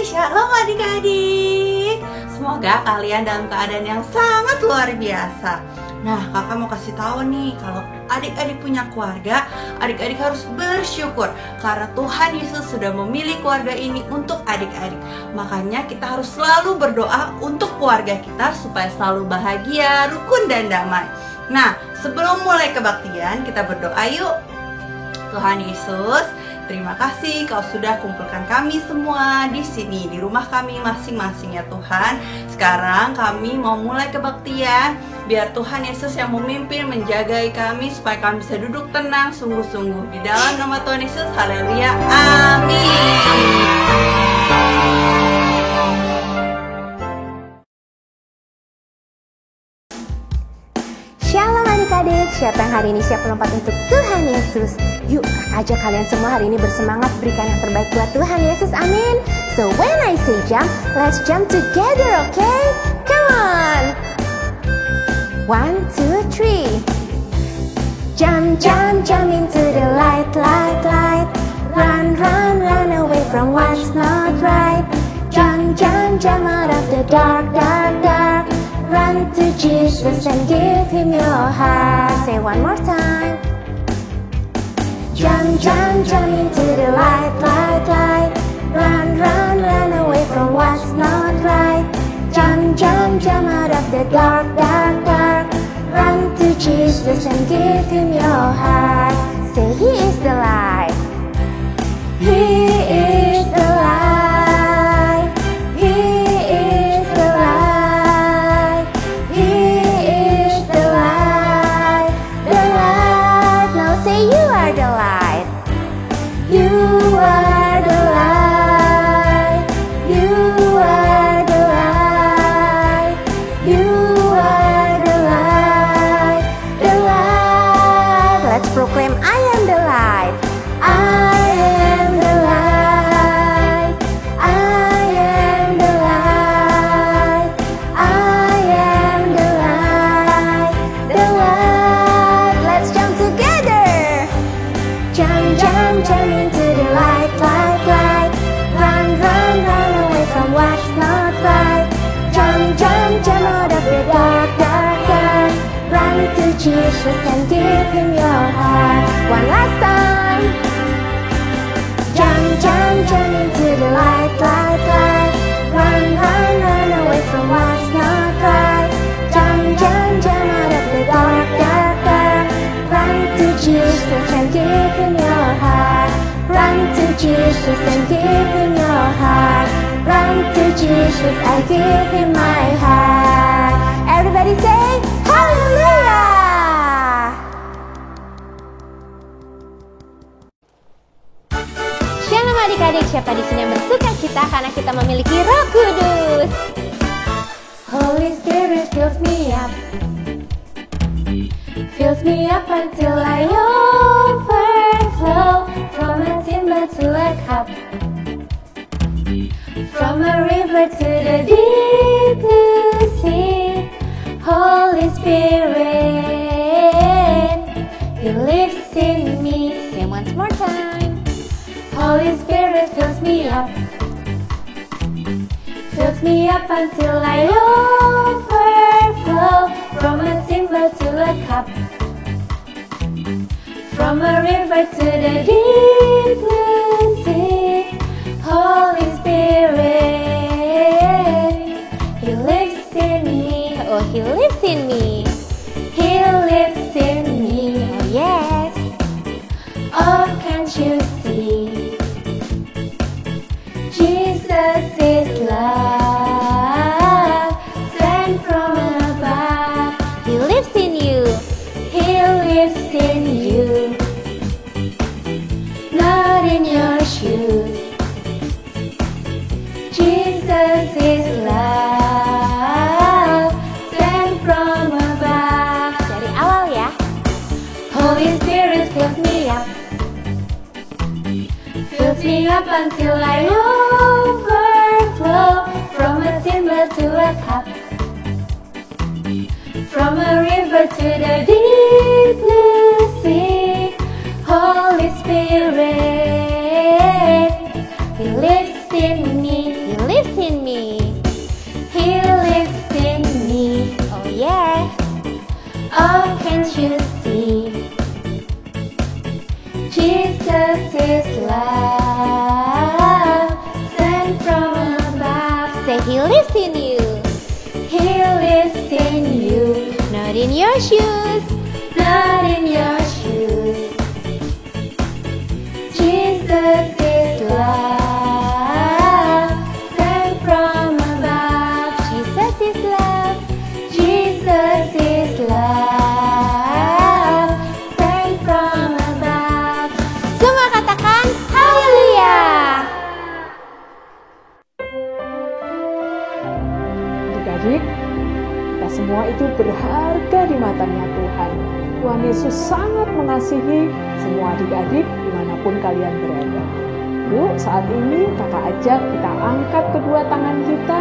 Shalom adik-adik. Semoga kalian dalam keadaan yang sangat luar biasa. Nah, kakak mau kasih tahu nih, kalau adik-adik punya keluarga, adik-adik harus bersyukur karena Tuhan Yesus sudah memilih keluarga ini untuk adik-adik. Makanya kita harus selalu berdoa untuk keluarga kita supaya selalu bahagia, rukun dan damai. Nah, sebelum mulai kebaktian, kita berdoa yuk. Tuhan Yesus, terima kasih Kau sudah kumpulkan kami semua di sini, di rumah kami masing-masing ya Tuhan. Sekarang kami mau mulai kebaktian. Biar Tuhan Yesus yang memimpin, menjagai kami supaya kami bisa duduk tenang, sungguh-sungguh. Di dalam nama Tuhan Yesus, haleluya, amin. Shalom adik-adik, siapa yang hari ini siap melompat untuk Tuhan Yesus? Yuk ajak kalian semua hari ini bersemangat berikan yang terbaik buat Tuhan Yesus, amin. So when I say jump, let's jump together, okay? Come on! 1, 2, 3. Jump, jump, jump into the light, light, light. Run, run, run away from what's not right. Jump, jump, jump out of the dark, dark, dark. Run to Jesus and give Him your heart. Say one more time. Jump, jump, jump into the light, light, light. Run, run, run away from what's not right. Jump, jump, jump out of the dark, dark, dark. Run to Jesus and give Him your heart. Say He is the light. He is the light. He is the light. He is the light. The light. Now say you are the light. You are the light. You are the light. You are the light. The light. Let's proclaim, I am the light. I am the light. I am the light. I am the light. The light. Let's jump together. Jump, jump, jump into the light, light, light. Run, run, run away from what's not right. Jump, jump, jump out of the dark, dark, dark. Run to Jesus and give Him your heart. One last time. Jump, jump, jump into the light, light, light. Run, run, run away from what's not right. Jump, jump, jump out of the dark, dark, dark. Run to Jesus and give Him your heart. Run to Jesus and give Him your heart. Run to Jesus, I give Him my heart. Everybody say hallelujah. Shalom adik-adik, siapa di sini yang bersuka cita karena kita memiliki Roh Kudus? Holy Spirit fills me up until I overflow. From a timber to a cup, from a river to the deep blue sea. Holy Spirit, You live in me. Say once more time. Holy Spirit fills me up until I overflow. From a timber to a cup, From a river to the deep blue sea, Holy Spirit, He lives in me. Oh, He lives in me. He lives in me. Oh, yes. Oh, can't you see? Jesus is love, sent from above. He lives in you. He lives in you. Not in your shoes. Jesus is love, sent from above. Dari awal ya. Holy Spirit fills me up. Fills me up until I overflow. From a tumbler to a cup. From a river to the deep blue sea, Holy Spirit, He lives in me. He lives in me. He lives in me. Oh yeah. Oh, can't you see? Jesus is love, sent from above. Say He lives in you. He lives in you. Not in your shoes. Not in your shoes. Jesus is love, sent from above. Jesus is love. Jesus is love, sent from above. Semua katakan haleluya. Adik-adik, kita semua itu berharga di matanya Tuhan. Tuhan Yesus sangat mengasihi semua adik-adik dimanapun kalian berada. Yuk, saat ini kakak ajak kita angkat kedua tangan kita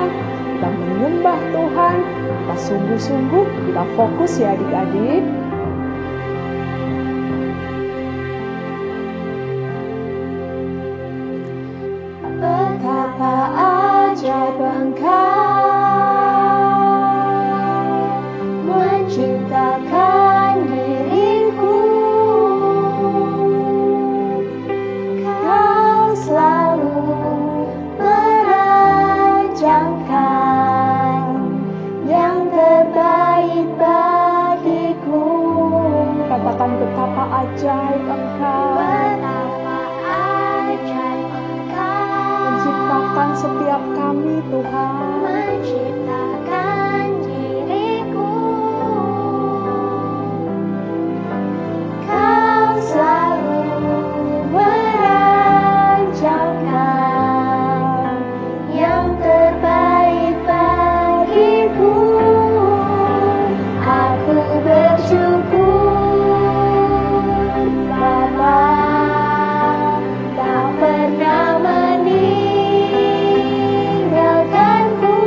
menyembah Tuhan, kita sungguh-sungguh, kita fokus ya adik-adik. Betapa ajaib Engkau menciptakan diriku. Kau selalu merancangkan yang terbaik bagiku. Katakan betapa ajaib Engkau Betapa ajaib Engkau menciptakan setiap kami Tuhan. menciptakan diriku. Kau selalu merancangkan yang terbaik bagiku. Aku bersyukur Bapa, tak pernah meninggalkanku.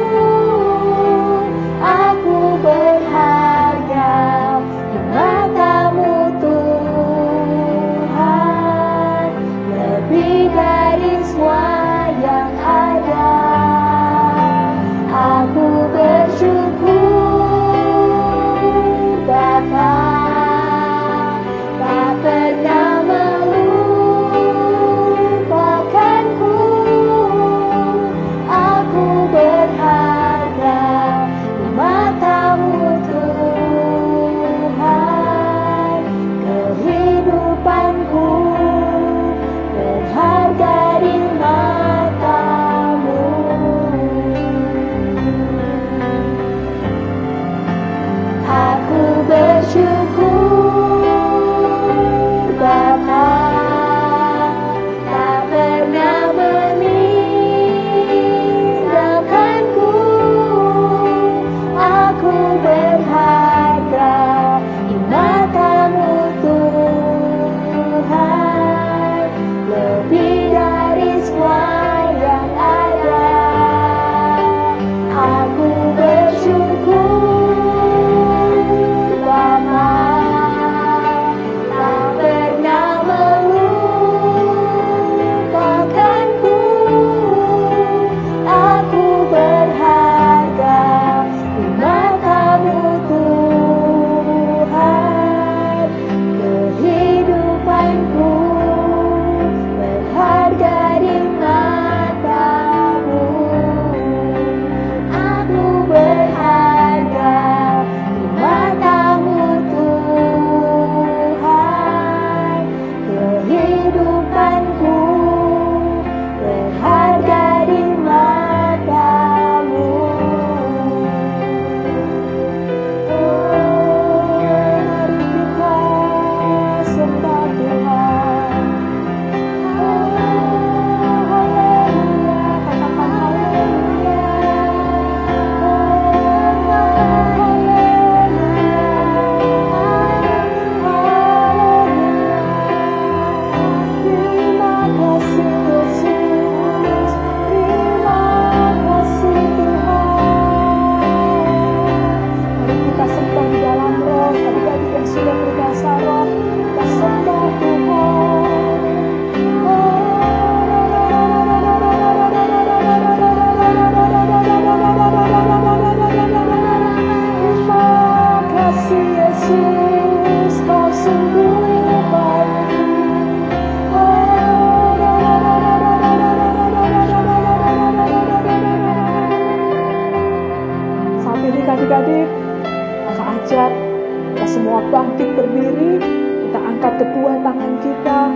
bangkit berdiri, kita angkat kedua tangan kita.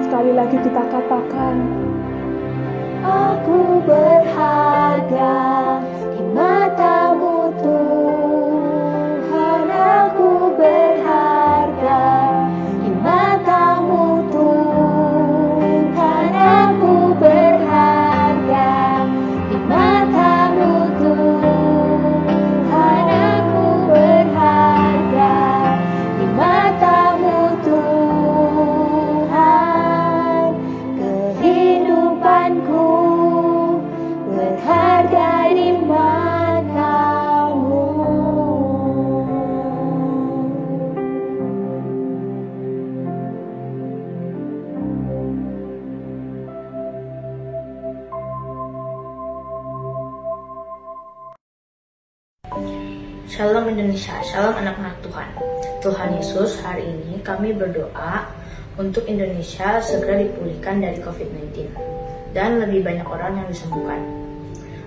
Sekali lagi kita katakan, Aku berharga di matamu Tuhan, aku berharga di matamu Tuhan, aku berharga di matamu Tuhan, aku berharga di matamu Tuhan, kehidupanku berharga di matamu. Shalom Indonesia, shalom anak-anak Tuhan. Tuhan Yesus, hari ini kami berdoa untuk Indonesia segera dipulihkan dari COVID-19 dan lebih banyak orang yang disembuhkan.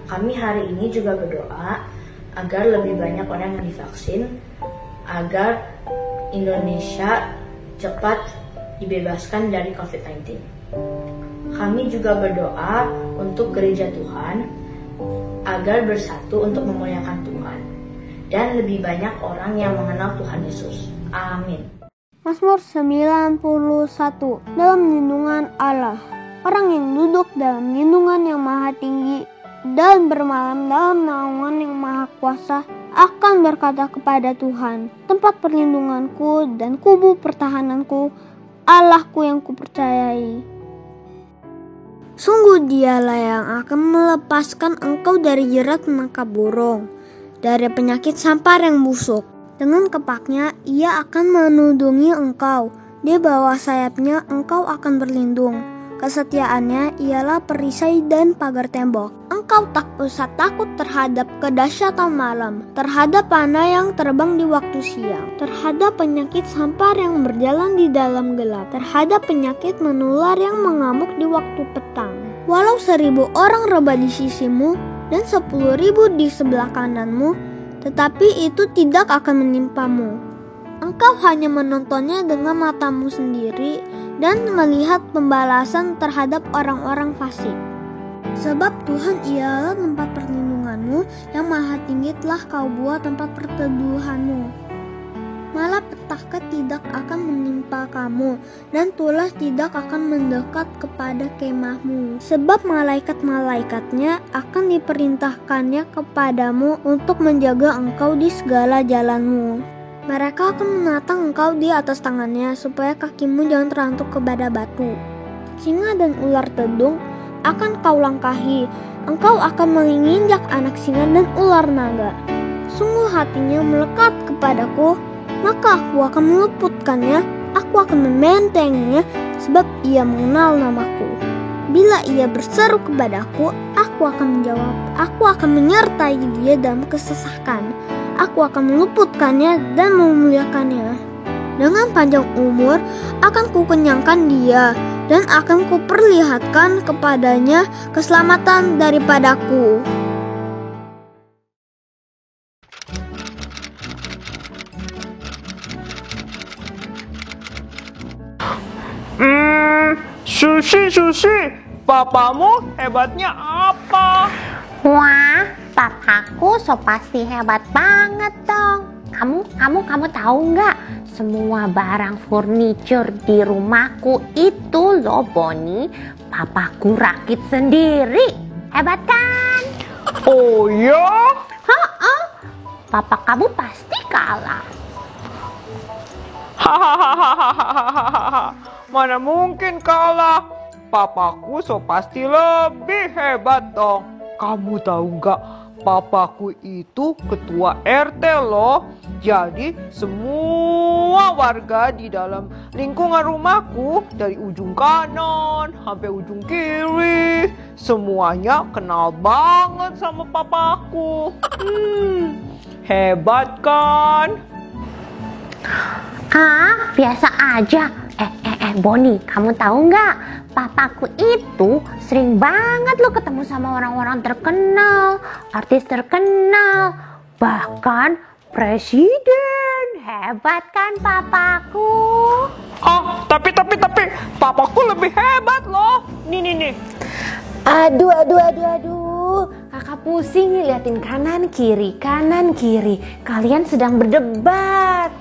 Kami hari ini juga berdoa agar lebih banyak orang yang divaksin, agar Indonesia cepat dibebaskan dari COVID-19. Kami juga berdoa untuk gereja Tuhan agar bersatu untuk memuliakan Tuhan dan lebih banyak orang yang mengenal Tuhan Yesus. Amin. Mazmur 91. Dalam lindungan Allah. Orang yang duduk dalam lindungan yang maha tinggi dan bermalam dalam naungan yang maha kuasa akan berkata kepada Tuhan, tempat perlindunganku dan kubu pertahananku, Allahku yang kupercayai. Sungguh dialah yang akan melepaskan engkau dari jerat menangkap burung, dari penyakit sampar yang busuk. Dengan kepaknya ia akan menudungi engkau, di bawah sayapnya engkau akan berlindung. Kesetiaannya ialah perisai dan pagar tembok. Engkau tak usah takut terhadap kedahsyatan malam, terhadap panah yang terbang di waktu siang, terhadap penyakit sampar yang berjalan di dalam gelap, terhadap penyakit menular yang mengamuk di waktu petang. Walau 1000 orang rebah di sisimu dan 10.000 di sebelah kananmu, tetapi itu tidak akan menimpamu. Engkau hanya menontonnya dengan matamu sendiri dan melihat pembalasan terhadap orang-orang fasik. Sebab Tuhan ialah tempat perlindunganmu, yang maha tinggi telah kau buat tempat perteduhanmu. Malah petaka tidak akan menimpa kamu, dan tulas tidak akan mendekat kepada kemahmu. Sebab malaikat-malaikatnya akan diperintahkannya kepadamu untuk menjaga engkau di segala jalanmu. Mereka akan menatang engkau di atas tangannya, supaya kakimu jangan terantuk kepada batu. Singa dan ular tedung akan kau langkahi, engkau akan menginjak anak singa dan ular naga. Sungguh hatinya melekat kepadaku, maka aku akan meluputkannya, aku akan membentenginya, sebab ia mengenal namaku. Bila ia berseru kepadaku, aku akan menjawab, aku akan menyertai dia dalam kesesakan, aku akan meluputkannya dan memuliakannya. Dengan panjang umur akan kukenyangkan dia, dan akan kuperlihatkan kepadanya keselamatan daripadaku. Susi, papamu hebatnya apa? Wah, papaku so pasti hebat banget dong. Kamu tahu nggak? Semua barang furniture di rumahku itu loh, Boni, papaku rakit sendiri. Hebat kan? Oh ya? Papa kamu pasti kalah. Hahaha, mana mungkin kalah? Papaku so pasti lebih hebat dong. Kamu tahu nggak? Papaku itu ketua RT loh. Jadi semua warga di dalam lingkungan rumahku, dari ujung kanan sampai ujung kiri, semuanya kenal banget sama papaku. Hebat kan? Biasa aja. Boni, kamu tahu nggak? Papaku itu sering banget lo ketemu sama orang-orang terkenal, artis terkenal, bahkan presiden. hebat kan papaku? Tapi papaku lebih hebat loh. Nih. Aduh, kakak pusing nih liatin kanan kiri. Kalian sedang berdebat.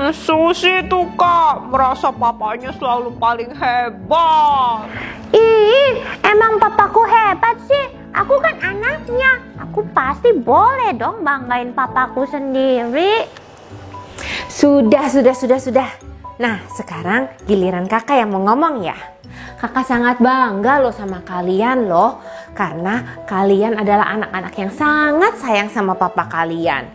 Susi tuh Kak, merasa papanya selalu paling hebat. Ih, emang papaku hebat sih? Aku kan anaknya. Aku pasti boleh dong banggain papaku sendiri. Sudah. Nah, sekarang giliran kakak yang mau ngomong ya. Kakak sangat bangga loh sama kalian loh. Karena kalian adalah anak-anak yang sangat sayang sama papa kalian.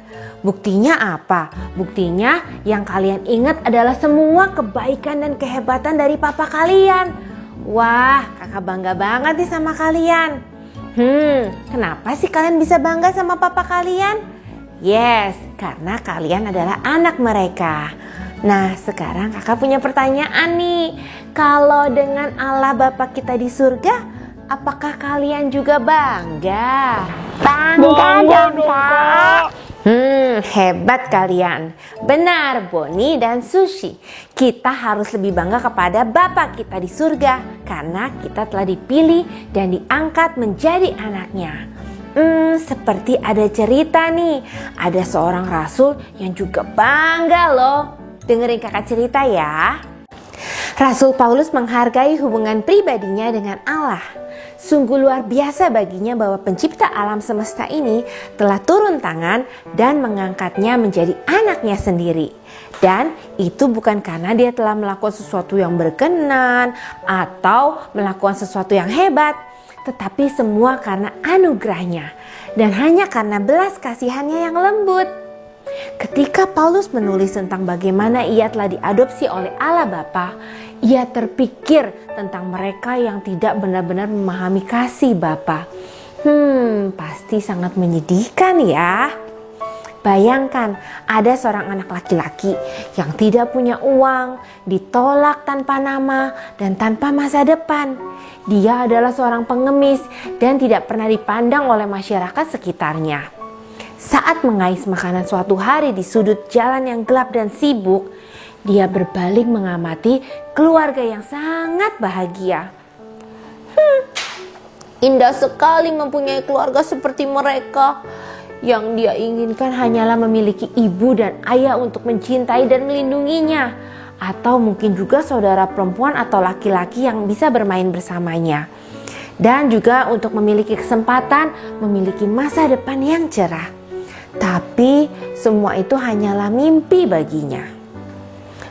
Buktinya apa? Buktinya yang kalian ingat adalah semua kebaikan dan kehebatan dari papa kalian. Wah, kakak bangga banget nih sama kalian. Kenapa sih kalian bisa bangga sama papa kalian? Yes, karena kalian adalah anak mereka. Nah, sekarang kakak punya pertanyaan nih. Kalau dengan Allah Bapa kita di surga, apakah kalian juga bangga? Bangga dong, Kak. Hebat kalian. Benar, Boni dan Sushi. Kita harus lebih bangga kepada Bapa kita di surga karena kita telah dipilih dan diangkat menjadi anaknya. Seperti ada cerita nih. Ada seorang rasul yang juga bangga loh. Dengerin kakak cerita ya. Rasul Paulus menghargai hubungan pribadinya dengan Allah. Sungguh luar biasa baginya bahwa pencipta alam semesta ini telah turun tangan dan mengangkatnya menjadi anaknya sendiri. Dan itu bukan karena dia telah melakukan sesuatu yang berkenan atau melakukan sesuatu yang hebat, tetapi semua karena anugerahnya dan hanya karena belas kasihannya yang lembut. Ketika Paulus menulis tentang bagaimana ia telah diadopsi oleh Allah Bapa, ia terpikir tentang mereka yang tidak benar-benar memahami kasih Bapa. Pasti sangat menyedihkan ya. Bayangkan ada seorang anak laki-laki yang tidak punya uang, ditolak tanpa nama dan tanpa masa depan. Dia adalah seorang pengemis dan tidak pernah dipandang oleh masyarakat sekitarnya. Saat mengais makanan suatu hari di sudut jalan yang gelap dan sibuk, dia berbalik mengamati keluarga yang sangat bahagia. Indah sekali mempunyai keluarga seperti mereka. Yang dia inginkan hanyalah memiliki ibu dan ayah untuk mencintai dan melindunginya. Atau mungkin juga saudara perempuan atau laki-laki yang bisa bermain bersamanya. Dan juga untuk memiliki kesempatan memiliki masa depan yang cerah. Tapi semua itu hanyalah mimpi baginya.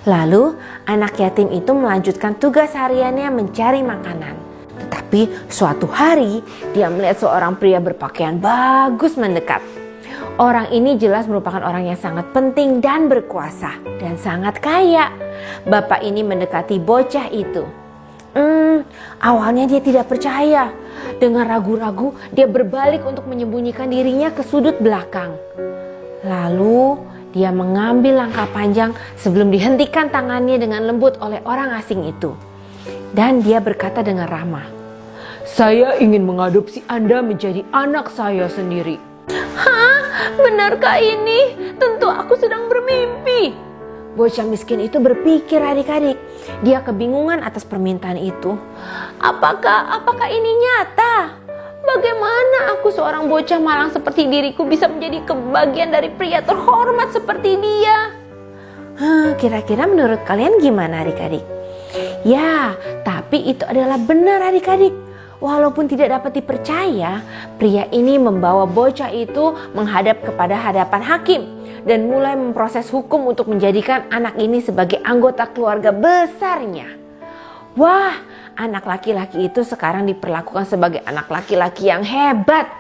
Lalu anak yatim itu melanjutkan tugas hariannya mencari makanan. Tetapi suatu hari dia melihat seorang pria berpakaian bagus mendekat. Orang ini jelas merupakan orang yang sangat penting dan berkuasa dan sangat kaya. Bapak ini mendekati bocah itu. Awalnya dia tidak percaya. Dengan ragu-ragu dia berbalik untuk menyembunyikan dirinya ke sudut belakang. Lalu dia mengambil langkah panjang sebelum dihentikan tangannya dengan lembut oleh orang asing itu. Dan dia berkata dengan ramah, "Saya ingin mengadopsi Anda menjadi anak saya sendiri." "Hah? Benarkah ini? Tentu aku sedang bermimpi." Bocah miskin itu berpikir adik-adik. Dia kebingungan atas permintaan itu. Apakah ini nyata? Bagaimana aku seorang bocah malang seperti diriku bisa menjadi kebagian dari pria terhormat seperti dia? Kira-kira menurut kalian gimana adik-adik? Ya, tapi itu adalah benar adik-adik. Walaupun tidak dapat dipercaya, pria ini membawa bocah itu menghadap kepada hadapan hakim dan mulai memproses hukum untuk menjadikan anak ini sebagai anggota keluarga besarnya. Wah, anak laki-laki itu sekarang diperlakukan sebagai anak laki-laki yang hebat.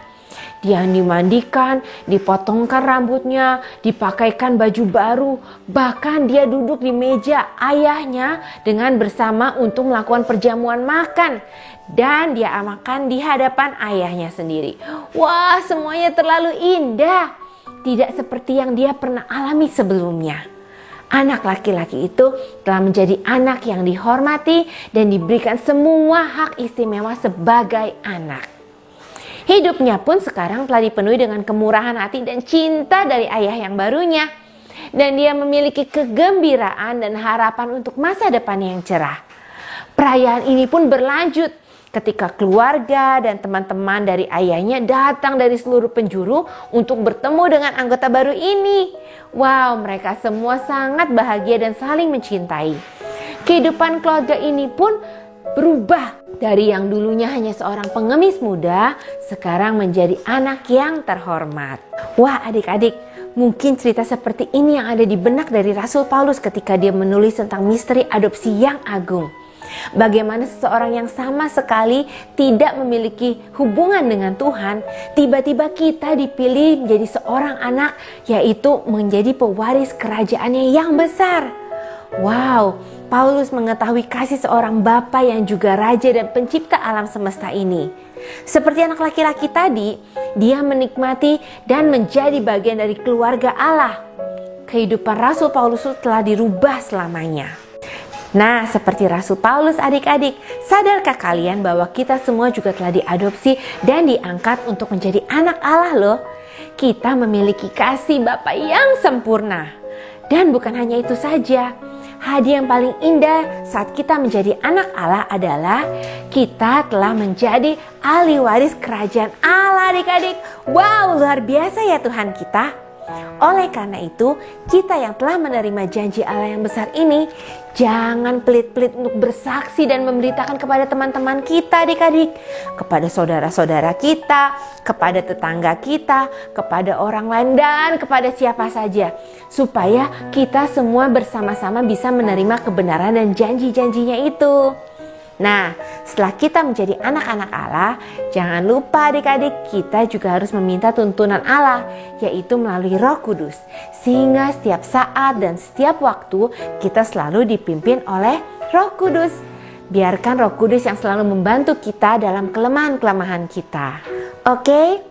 Dia dimandikan, dipotongkan rambutnya, dipakaikan baju baru, bahkan dia duduk di meja ayahnya dengan bersama untuk melakukan perjamuan makan. Dan dia makan di hadapan ayahnya sendiri. Wah, semuanya terlalu indah. Tidak seperti yang dia pernah alami sebelumnya. Anak laki-laki itu telah menjadi anak yang dihormati dan diberikan semua hak istimewa sebagai anak. Hidupnya pun sekarang telah dipenuhi dengan kemurahan hati dan cinta dari ayah yang barunya. dan dia memiliki kegembiraan dan harapan untuk masa depan yang cerah. Perayaan ini pun berlanjut ketika keluarga dan teman-teman dari ayahnya datang dari seluruh penjuru untuk bertemu dengan anggota baru ini. Wow, mereka semua sangat bahagia dan saling mencintai. Kehidupan keluarga ini pun berubah dari yang dulunya hanya seorang pengemis muda, sekarang menjadi anak yang terhormat. Wah adik-adik, mungkin cerita seperti ini yang ada di benak dari Rasul Paulus ketika dia menulis tentang misteri adopsi yang agung. Bagaimana seseorang yang sama sekali tidak memiliki hubungan dengan Tuhan, tiba-tiba kita dipilih menjadi seorang anak, yaitu menjadi pewaris kerajaannya yang besar. Wow, Paulus mengetahui kasih seorang bapa yang juga raja dan pencipta alam semesta ini. Seperti anak laki-laki tadi, dia menikmati dan menjadi bagian dari keluarga Allah. Kehidupan Rasul Paulus telah dirubah selamanya. Nah, seperti Rasul Paulus adik-adik, sadarkah kalian bahwa kita semua juga telah diadopsi dan diangkat untuk menjadi anak Allah loh? Kita memiliki kasih Bapa yang sempurna. Dan bukan hanya itu saja, hadiah yang paling indah saat kita menjadi anak Allah adalah kita telah menjadi ahli waris kerajaan Allah adik-adik. Wow, luar biasa ya Tuhan kita. Oleh karena itu, kita yang telah menerima janji Allah yang besar ini, jangan pelit-pelit untuk bersaksi dan memberitakan kepada teman-teman kita adik-adik, kepada saudara-saudara kita, kepada tetangga kita, kepada orang lain dan kepada siapa saja, supaya kita semua bersama-sama bisa menerima kebenaran dan janji-janjinya itu. Nah, setelah kita menjadi anak-anak Allah, jangan lupa adik-adik, kita juga harus meminta tuntunan Allah, yaitu melalui Roh Kudus. Sehingga setiap saat dan setiap waktu kita selalu dipimpin oleh Roh Kudus. Biarkan Roh Kudus yang selalu membantu kita dalam kelemahan-kelemahan kita. Oke?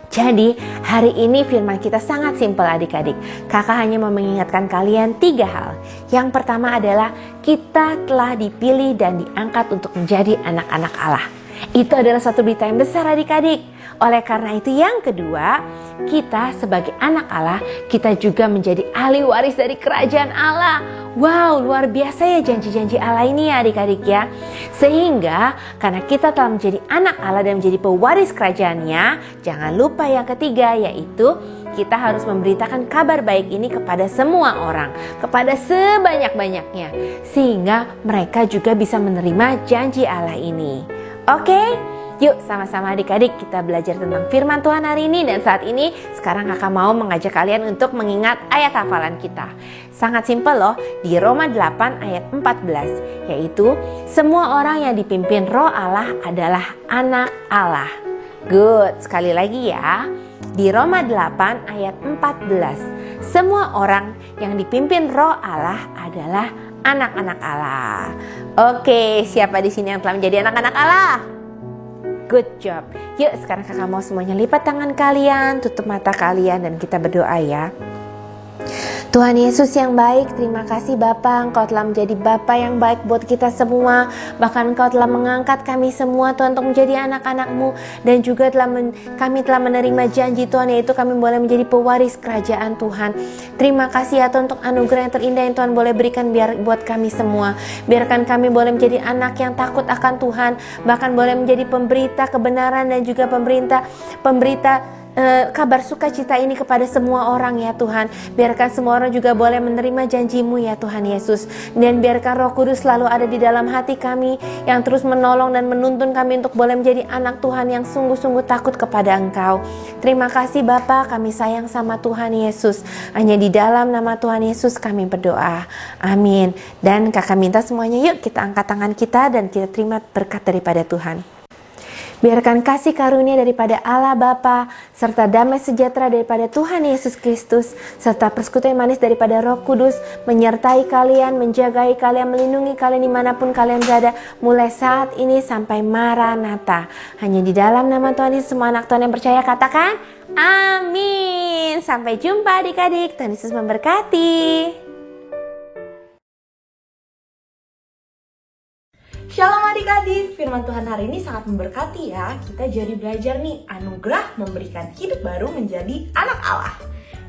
Jadi hari ini firman kita sangat simpel adik-adik. Kakak hanya mau mengingatkan kalian 3 hal. Yang pertama adalah kita telah dipilih dan diangkat untuk menjadi anak-anak Allah. Itu adalah satu berita yang besar adik-adik. Oleh karena itu yang kedua, kita sebagai anak Allah, kita juga menjadi ahli waris dari kerajaan Allah. Wow, luar biasa ya janji-janji Allah ini ya adik-adik ya. Sehingga karena kita telah menjadi anak Allah dan menjadi pewaris kerajaannya, jangan lupa yang ketiga yaitu kita harus memberitakan kabar baik ini kepada semua orang, kepada sebanyak-banyaknya, sehingga mereka juga bisa menerima janji Allah ini. Oke? Yuk sama-sama adik-adik kita belajar tentang firman Tuhan hari ini. Dan saat ini sekarang kakak mau mengajak kalian untuk mengingat ayat hafalan kita. Sangat simpel loh, di Roma 8 ayat 14, yaitu semua orang yang dipimpin Roh Allah adalah anak Allah. Good, sekali lagi ya, di Roma 8 ayat 14, semua orang yang dipimpin Roh Allah adalah anak-anak Allah. Oke, siapa di sini yang telah menjadi anak-anak Allah? Good job. Yuk sekarang kakak mau semuanya lipat tangan kalian, tutup mata kalian dan kita berdoa ya. Tuhan Yesus yang baik, terima kasih Bapa, Engkau telah menjadi Bapa yang baik buat kita semua. Bahkan Engkau telah mengangkat kami semua Tuhan untuk menjadi anak-anak-Mu. Dan juga kami telah menerima janji Tuhan, yaitu kami boleh menjadi pewaris kerajaan Tuhan. Terima kasih ya Tuhan untuk anugerah yang terindah yang Tuhan boleh berikan buat kami semua. Biarkan kami boleh menjadi anak yang takut akan Tuhan. Bahkan boleh menjadi pemberita kebenaran dan juga pemberita kabar sukacita ini kepada semua orang ya Tuhan. Biarkan semua orang juga boleh menerima janji-Mu ya Tuhan Yesus. Dan biarkan Roh Kudus selalu ada di dalam hati kami, yang terus menolong dan menuntun kami untuk boleh menjadi anak Tuhan yang sungguh-sungguh takut kepada Engkau. Terima kasih Bapa, kami sayang sama Tuhan Yesus. Hanya di dalam nama Tuhan Yesus kami berdoa. Amin. Dan kakak minta semuanya yuk kita angkat tangan kita dan kita terima berkat daripada Tuhan. Biarkan kasih karunia daripada Allah Bapa, serta damai sejahtera daripada Tuhan Yesus Kristus, serta persekutuan manis daripada Roh Kudus, menyertai kalian, menjagai kalian, melindungi kalian dimanapun kalian berada, mulai saat ini sampai Maranatha. Hanya di dalam nama Tuhan Yesus, semua anak Tuhan yang percaya katakan, amin. Sampai jumpa adik-adik, Tuhan Yesus memberkati. Shalom adik-adik, firman Tuhan hari ini sangat memberkati ya. Kita jadi belajar nih, anugerah memberikan hidup baru menjadi anak Allah.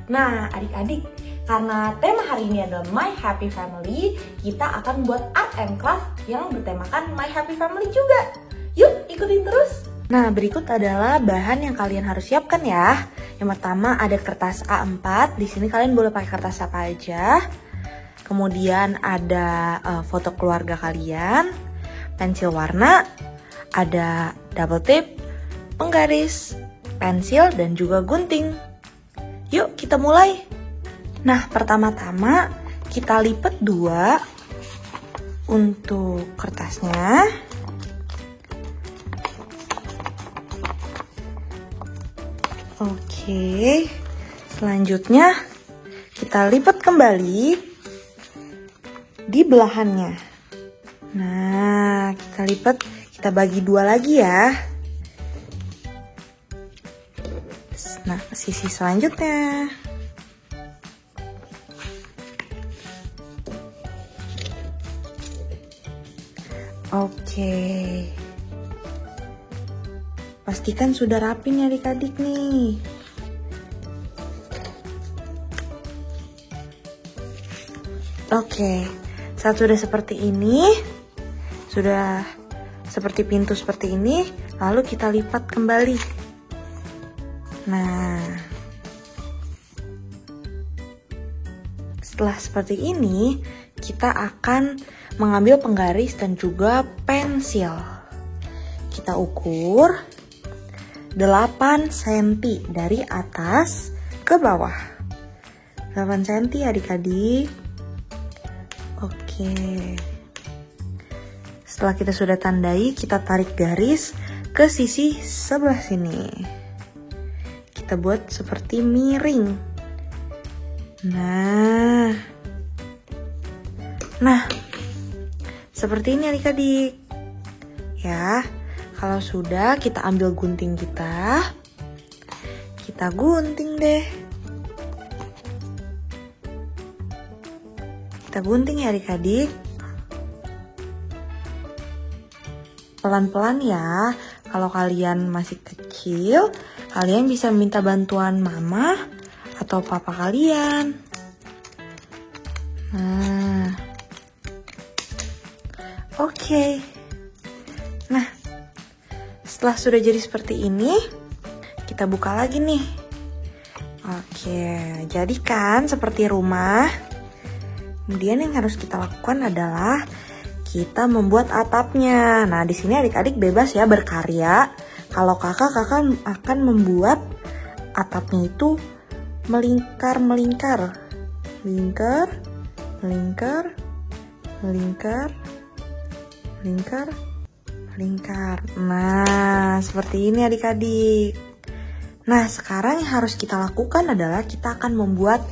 Nah adik-adik, Karena tema hari ini adalah My Happy Family, kita akan buat art and craft yang bertemakan My Happy Family juga. Yuk, ikutin terus! Nah, berikut adalah bahan yang kalian harus siapkan ya. Yang pertama ada kertas A4, di sini kalian boleh pakai kertas apa aja. Kemudian ada foto keluarga kalian, pensil warna, ada double tape, penggaris, pensil, dan juga gunting. Yuk kita mulai. Nah, pertama-tama kita lipat 2 untuk kertasnya. Oke, selanjutnya kita lipat kembali di belahannya. Nah, kita lipat, kita bagi 2 lagi ya. Nah, sisi selanjutnya. Oke. Pastikan sudah rapi nih adik-adik nih. Oke, saat sudah seperti ini, sudah seperti pintu seperti ini, lalu kita lipat kembali. Nah, setelah seperti ini, kita akan mengambil penggaris dan juga pensil. Kita ukur 8 cm dari atas ke bawah. 8 cm adik-adik. Oke. Setelah kita sudah tandai, kita tarik garis ke sisi sebelah sini. Kita buat seperti miring. Nah, seperti ini adik-adik. Ya. Kalau sudah, kita ambil gunting kita gunting deh. Kita gunting ya adik-adik. Pelan-pelan ya. Kalau kalian masih kecil, kalian bisa minta bantuan mama atau papa kalian. Nah, oke. Nah, setelah sudah jadi seperti ini, kita buka lagi nih. Oke, jadi kan seperti rumah. Kemudian yang harus kita lakukan adalah kita membuat atapnya. Nah, di sini adik-adik bebas ya berkarya. Kalau kakak akan membuat atapnya itu melingkar. Nah, seperti ini adik-adik. Nah, sekarang yang harus kita lakukan adalah kita akan membuat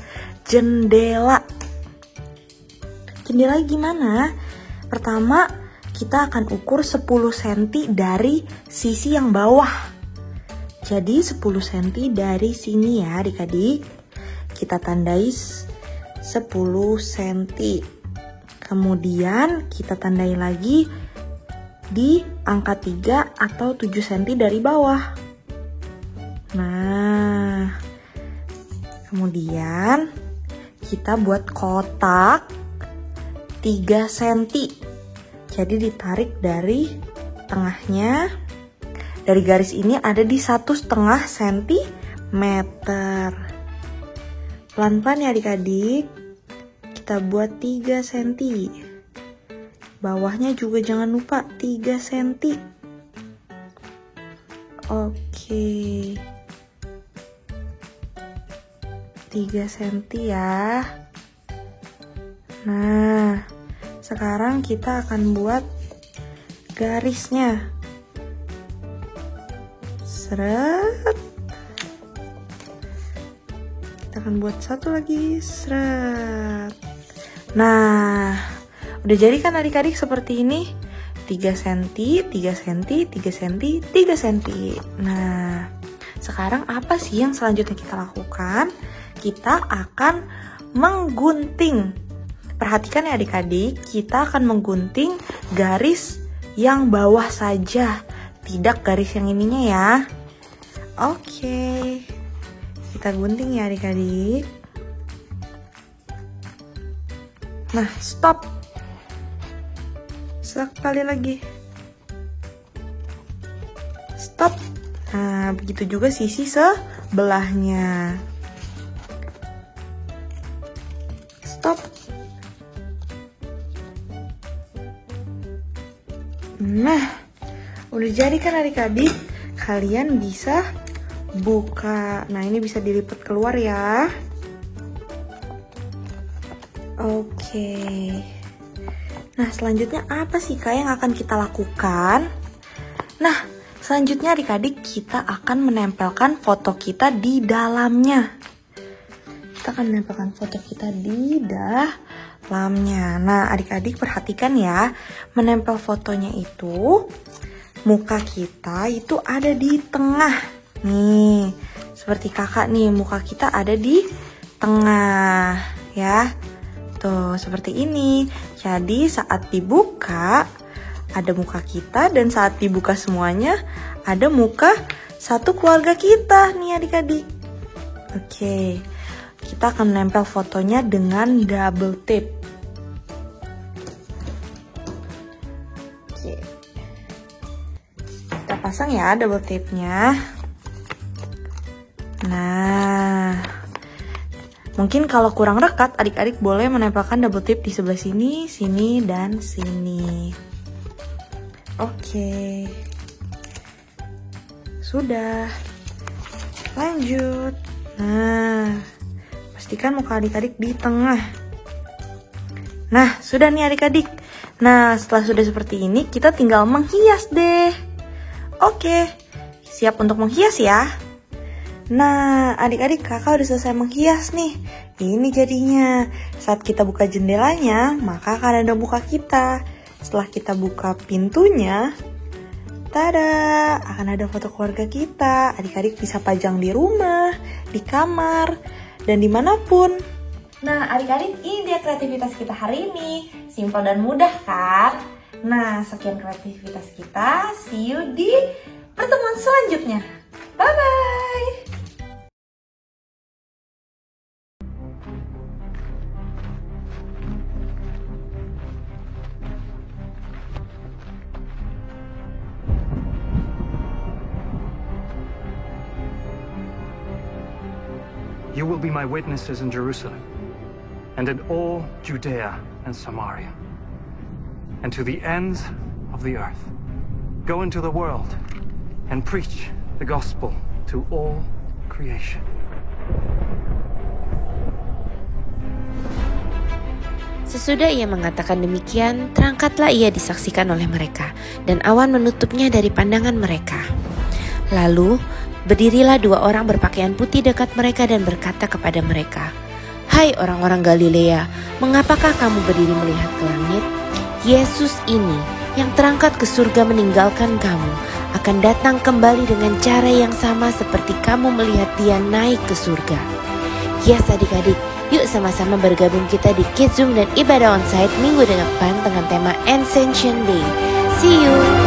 jendela. Jendela gimana? Pertama, kita akan ukur 10 cm dari sisi yang bawah. Jadi 10 cm dari sini ya adik-adik. Kita tandai 10 cm. Kemudian kita tandai lagi di angka 3 atau 7 cm dari bawah. Nah, kemudian kita buat kotak 3 cm. Jadi ditarik dari tengahnya. Dari garis ini ada di 1,5 cm. Pelan-pelan ya adik-adik. Kita buat 3 cm. Bawahnya juga jangan lupa 3 cm. Oke. 3 cm ya. Nah, sekarang kita akan buat garisnya. Seret. Kita akan buat satu lagi. Seret. Nah, udah jadi kan adik-adik seperti ini? 3 cm, 3 cm, 3 cm, 3 cm. Nah, sekarang apa sih yang selanjutnya kita lakukan? Kita akan menggunting. Perhatikan ya adik-adik, kita akan menggunting garis yang bawah saja, tidak garis yang ininya ya. Oke, kita gunting ya adik-adik. Nah, stop. Sekali lagi. Stop. Nah, begitu juga sisi sebelahnya. Stop. Nah, udah jadi kan adik-adik? Kalian bisa buka. Nah, ini bisa dilipat keluar ya. Oke. Nah, selanjutnya apa sih Kak yang akan kita lakukan? Nah, selanjutnya adik-adik kita akan menempelkan foto kita di dalamnya. Kita akan menempelkan foto kita di dalamnya. Nah, adik-adik perhatikan ya, menempel fotonya itu, muka kita itu ada di tengah. Nih, seperti kakak nih, muka kita ada di tengah ya. Tuh, seperti ini. Jadi saat dibuka ada muka kita, dan saat dibuka semuanya ada muka satu keluarga kita nih adik-adik. Oke, kita akan menempel fotonya dengan double tape. Oke, kita pasang ya double tape-nya. Nah, mungkin kalau kurang rekat, adik-adik boleh menempelkan double tape di sebelah sini, sini, dan sini. Oke. Sudah. Lanjut. Nah, pastikan muka adik-adik di tengah. Nah, sudah nih adik-adik. Nah, setelah sudah seperti ini, kita tinggal menghias deh. Oke, siap untuk menghias ya. Nah, adik-adik kakak udah selesai menghias nih. Ini jadinya. Saat kita buka jendelanya, maka akan ada muka kita. Setelah kita buka pintunya, tada, akan ada foto keluarga kita. Adik-adik bisa pajang di rumah, di kamar, dan dimanapun. Nah, adik-adik, ini dia kreativitas kita hari ini. Simpel dan mudah kan? Nah, sekian kreativitas kita. See you di pertemuan selanjutnya. Bye-bye! You will be my witnesses in Jerusalem, and in all Judea and Samaria, and to the ends of the earth. Go into the world and preach the gospel to all creation. Sesudah ia mengatakan demikian, terangkatlah ia disaksikan oleh mereka, dan awan menutupnya dari pandangan mereka. Lalu berdirilah dua orang berpakaian putih dekat mereka dan berkata kepada mereka, "Hai orang-orang Galilea, mengapakah kamu berdiri melihat ke langit? Yesus ini yang terangkat ke surga meninggalkan kamu akan datang kembali dengan cara yang sama seperti kamu melihat dia naik ke surga." Yes adik-adik, yuk sama-sama bergabung kita di Kids Zoom dan ibadah onsite minggu depan dengan tema Ascension Day. See you!